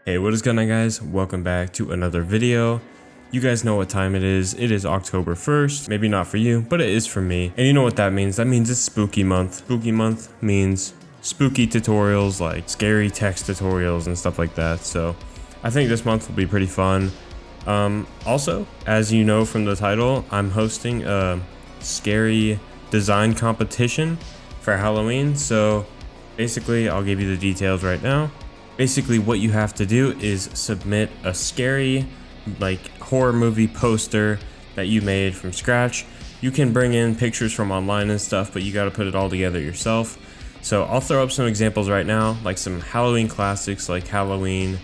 Hey, what is going on, guys? Welcome back to another video. You guys know what time it is. It is October 1st. Maybe not for you, but it is for me. And you know what that means? That means it's spooky month. Spooky month means spooky tutorials, like scary text tutorials and stuff like that. So I think this month will be pretty fun. Also, as you know from the title, I'm hosting a scary design competition for Halloween. So basically, I'll give you the details right now. Basically, what you have to do is submit a scary, like, horror movie poster that you made from scratch. You can bring in pictures from online and stuff, but you got to put it all together yourself. So I'll throw up some examples right now, like some Halloween classics like Halloween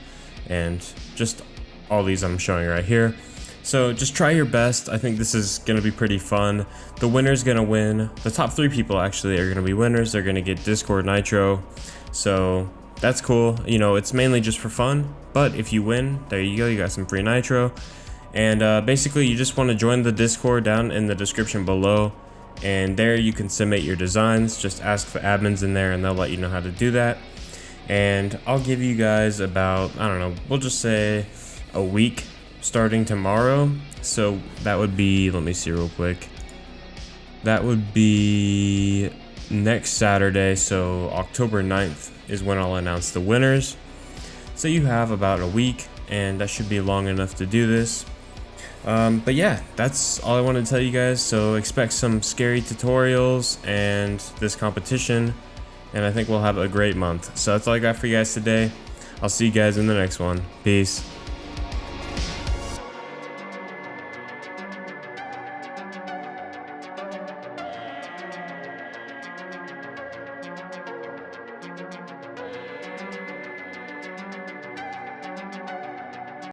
and just all these I'm showing right here. So just try your best. I think this is going to be pretty fun. The winner's going to win. The top 3 people actually are going to be winners. They're going to get Discord Nitro. So that's cool. You know, it's mainly just for fun, but if you win, there you go, you got some free Nitro. And basically you just want to join the Discord down in the description below, and there you can submit your designs. Just ask for admins in there and they'll let you know how to do that. And I'll give you guys about, I don't know, we'll just say a week starting tomorrow. So that would be, let me see real quick, that would be next Saturday, so October 9th is when I'll announce the winners. So you have about a week, and that should be long enough to do this. But yeah, that's all I wanted to tell you guys. So expect some scary tutorials and this competition, and I think we'll have a great month. So that's all I got for you guys today. I'll see you guys in the next one. Peace.